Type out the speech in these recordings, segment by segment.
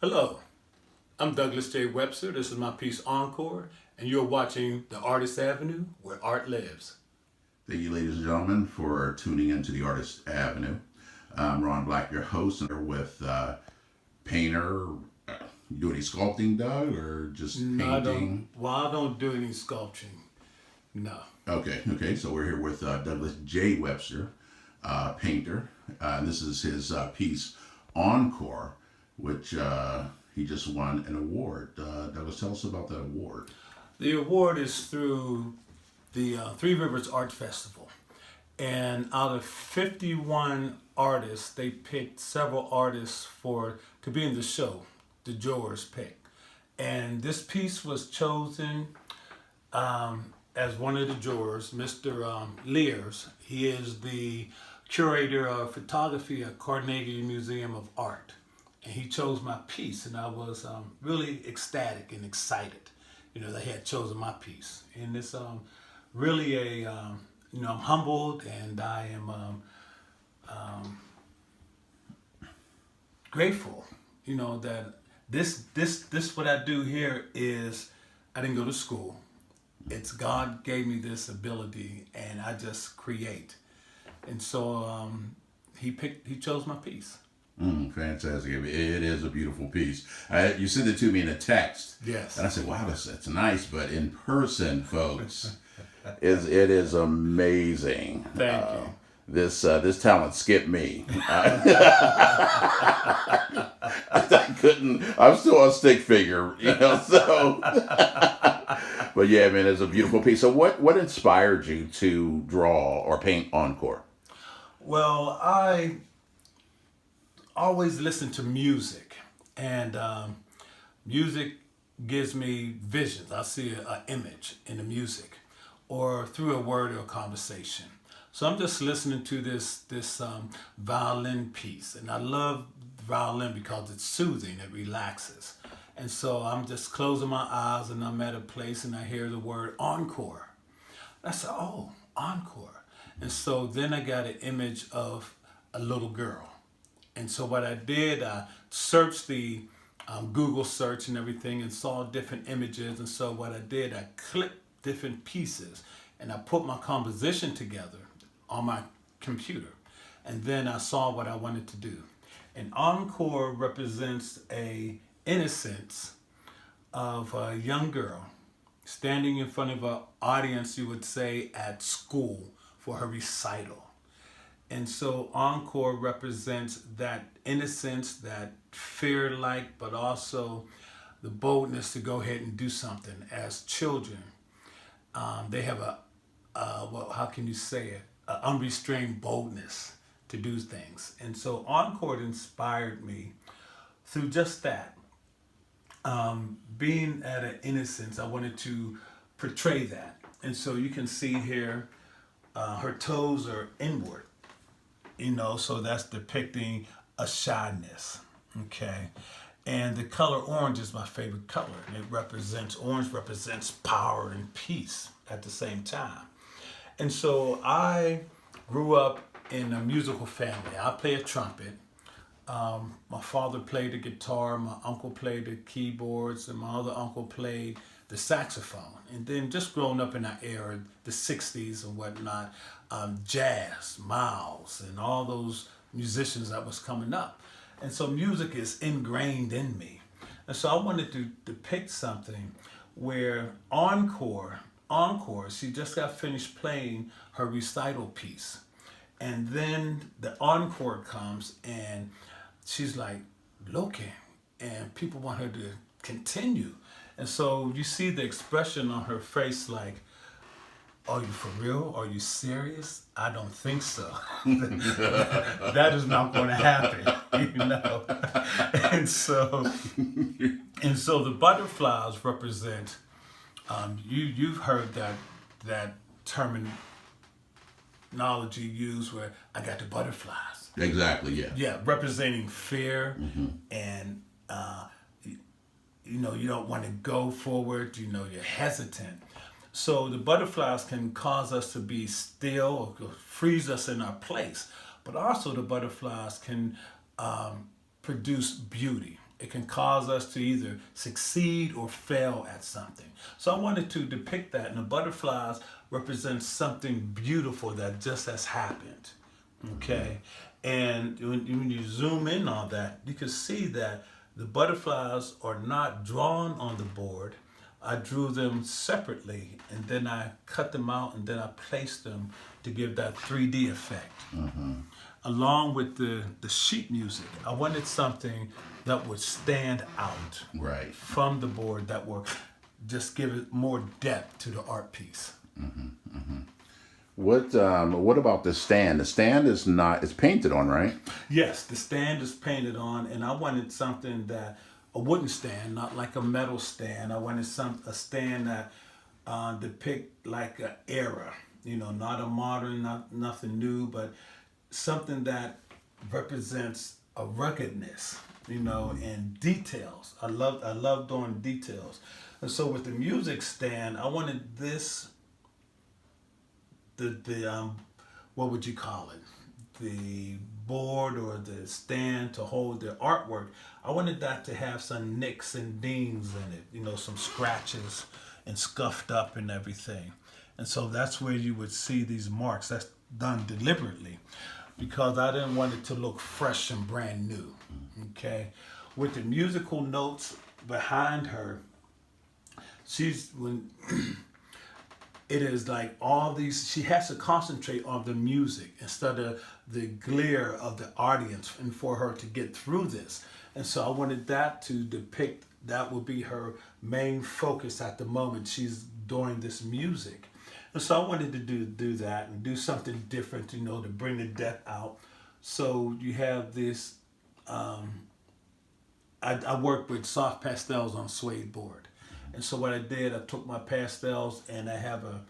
Hello, I'm Douglas J.Webster. This is my piece Encore, and you're watching The Artist Avenue, where art lives. Thank you, ladies and gentlemen, for tuning into the Artist Avenue. I'm Ron Black, your host, and here with painter. You do any sculpting, Doug, or just No, painting? I don't do any sculpting. No. Okay. So we're here with Douglas J. Webster, painter. This is his piece Encore, which he just won an award. Douglas, tell us about that award. The award is through the Three Rivers Art Festival. And out of 51 artists, they picked several artists to be in the show, the jurors picked. And this piece was chosen as one of the jurors, Mr. Lears. He is the curator of photography at Carnegie Museum of Art. And he chose my piece, and I was really ecstatic and excited, that he had chosen my piece. And it's really I'm humbled, and I am grateful, that this what I do here is I didn't go to school. It's God gave me this ability, and I just create. And so he chose my piece. Fantastic. It is a beautiful piece. You sent it to me in a text. Yes. And I said, wow, that's nice. But in person, folks, it is amazing. Thank you. This talent skipped me. I couldn't. I'm still a stick figure, so. But yeah, man, it's a beautiful piece. So what inspired you to draw or paint Encore? Well, I always listen to music, and music gives me visions. I see an image in the music, or through a word or a conversation. So I'm just listening to this violin piece, and I love violin because it's soothing, it relaxes. And so I'm just closing my eyes, and I'm at a place, and I hear the word encore. I said, oh, encore. And so then I got an image of a little girl. And so what I did, I searched the Google search and everything and saw different images. And so what I did, I clicked different pieces and I put my composition together on my computer. And then I saw what I wanted to do. And encore represents a innocence of a young girl standing in front of an audience, you would say, at school for her recital. And so encore represents that innocence, that fear-like, but also the boldness to go ahead and do something. As children, they have how can you say it, unrestrained boldness to do things. And so encore inspired me through just that. Being at an innocence, I wanted to portray that. And so you can see here, her toes are inward. So that's depicting a shyness, okay? And the color orange is my favorite color. And orange represents power and peace at the same time. And so I grew up in a musical family. I play a trumpet. My father played the guitar, my uncle played the keyboards, and my other uncle played the saxophone. And then just growing up in that era, the 60s and whatnot, jazz, Miles, and all those musicians that was coming up. And so music is ingrained in me. And so I wanted to depict something where encore, she just got finished playing her recital piece. And then the encore comes and she's like looking, and people want her to continue. And so you see the expression on her face like, are you for real? Are you serious? I don't think so. That is not going to happen, And so the butterflies represent. You've heard that terminology used where I got the butterflies. Exactly. Yeah. Yeah, representing fear and you don't want to go forward. You're hesitant. So the butterflies can cause us to be still or freeze us in our place. But also the butterflies can produce beauty. It can cause us to either succeed or fail at something. So I wanted to depict that, and the butterflies represent something beautiful that just has happened. Okay, and when you zoom in on that, you can see that the butterflies are not drawn on the board. I drew them separately, and then I cut them out, and then I placed them to give that 3D effect. Along with the sheet music, I wanted something that would stand out Right. from the board, that will just give it more depth to the art piece. What about the stand? The stand is not, it's painted on, right? Yes, the stand is painted on, and I wanted something that, a wooden stand, not like a metal stand. I wanted a stand that depict like an era, not a modern, nothing new, but something that represents a ruggedness, and details. I love doing details, and so with the music stand, I wanted this, the what would you call it? The board or the stand to hold the artwork. I wanted that to have some nicks and dings in it, some scratches and scuffed up and everything. And so that's where you would see these marks. That's done deliberately because I didn't want it to look fresh and brand new. Okay. With the musical notes behind her, it is like all these, she has to concentrate on the music instead of the glare of the audience, and for her to get through this. And so I wanted that to depict, that would be her main focus at the moment she's doing this music. And so I wanted to do that and do something different, to bring the depth out. So you have this, I work with soft pastels on suede board. And so what I did, I took my pastels and I have a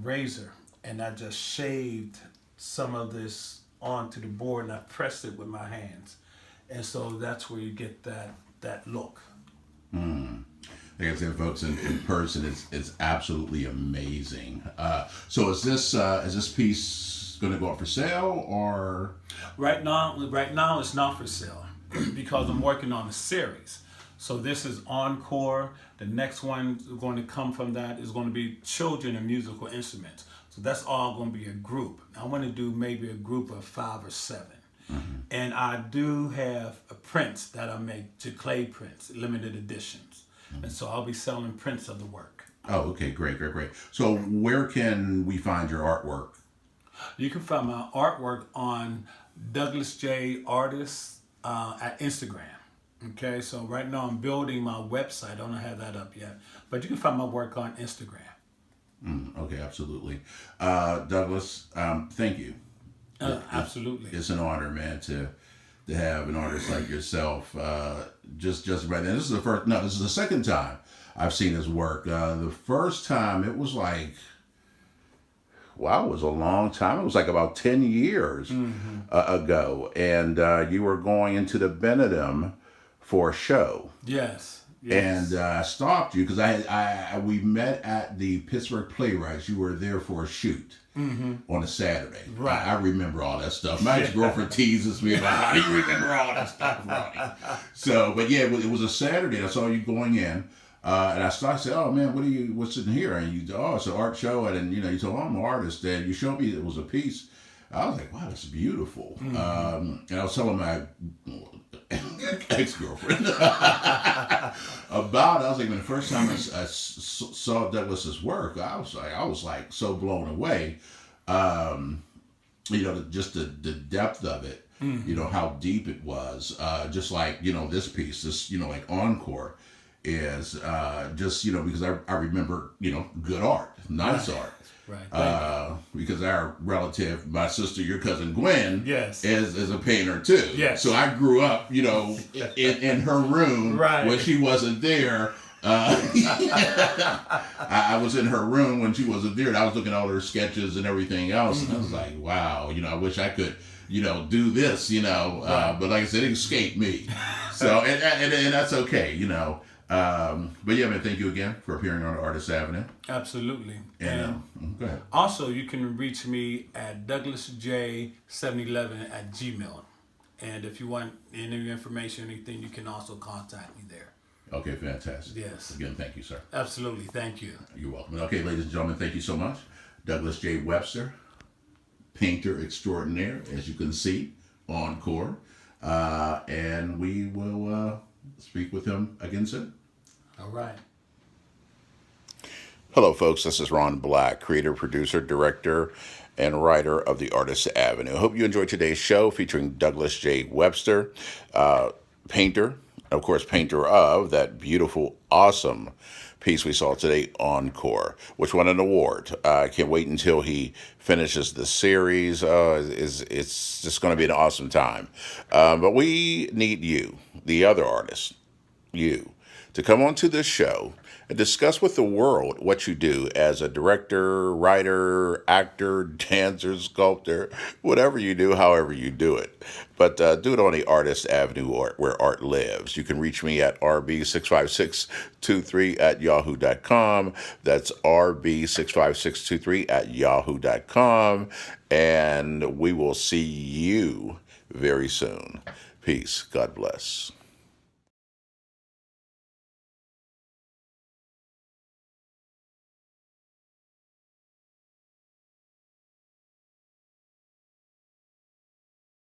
razor, and I just shaved some of this onto the board, and I pressed it with my hands. And so that's where you get that look. Like I said, folks, in person, it's absolutely amazing. So is this piece going to go up for sale, or? Right now it's not for sale because I'm working on a series. So this is Encore. The next one going to come from that is going to be children and musical instruments. So that's all going to be a group. I want to do maybe a group of 5 or 7. And I do have a prints that I make, to clay prints, limited editions. And so I'll be selling prints of the work. Oh, okay, great. So where can we find your artwork? You can find my artwork on Douglas J. Artist at Instagram. Okay, so right now I'm building my website. I don't have that up yet, but you can find my work on Instagram. Okay, absolutely. Douglas, thank you. Absolutely. It's an honor, man, to have an artist like yourself. Just right now. This is the second time I've seen his work. The first time it was like, wow, it was a long time. It was like about 10 years ago, and you were going into the Benedum for a show. Yes. And I stopped you because we met at the Pittsburgh Playwrights. You were there for a shoot on a Saturday. Right. I remember all that stuff. My ex-girlfriend teases me about, how do you remember all that stuff, Ronnie? So, but yeah, it was a Saturday. I saw you going in. And I started saying, oh man, what's in here? And it's an art show. And then, you told, I'm an artist. And you showed me it was a piece. I was like, wow, that's beautiful. And I was telling my ex-girlfriend about it. I was like, when the first time I saw Douglas's work, I was like so blown away. Just the depth of it, how deep it was. Just like, this piece, this, like Encore is just, because I remember, good art, nice art. Right. Because our relative, my sister, your cousin Gwen, yes, is a painter too. Yes. So I grew up, in her room when she wasn't there. I was in her room when she wasn't there, and I was looking at all her sketches and everything else, and I was like, wow, I wish I could, do this, but like I said, it escaped me. So, and that's okay, but yeah, man, thank you again for appearing on Artist Avenue. Absolutely. And go ahead. Also, you can reach me at DouglasJ711 at Gmail. And if you want any information, anything, you can also contact me there. Okay, fantastic. Yes. Again, thank you, sir. Absolutely. Thank you. You're welcome. Okay, ladies and gentlemen, thank you so much. Douglas J. Webster, painter extraordinaire, as you can see, encore. And we will speak with him again soon. All right. Hello, folks. This is Ron Black, creator, producer, director, and writer of The Artist Avenue. I hope you enjoyed today's show featuring Douglas J. Webster, painter, of course, painter of that beautiful, awesome piece we saw today, Encore, which won an award. I can't wait until he finishes the series. It's just going to be an awesome time. But we need you, the other artists, you, to come onto this show and discuss with the world what you do as a director, writer, actor, dancer, sculptor, whatever you do, however you do it. But do it on the Artist Avenue, or where art lives. You can reach me at rb65623@yahoo.com. That's rb65623@yahoo.com. And we will see you very soon. Peace. God bless.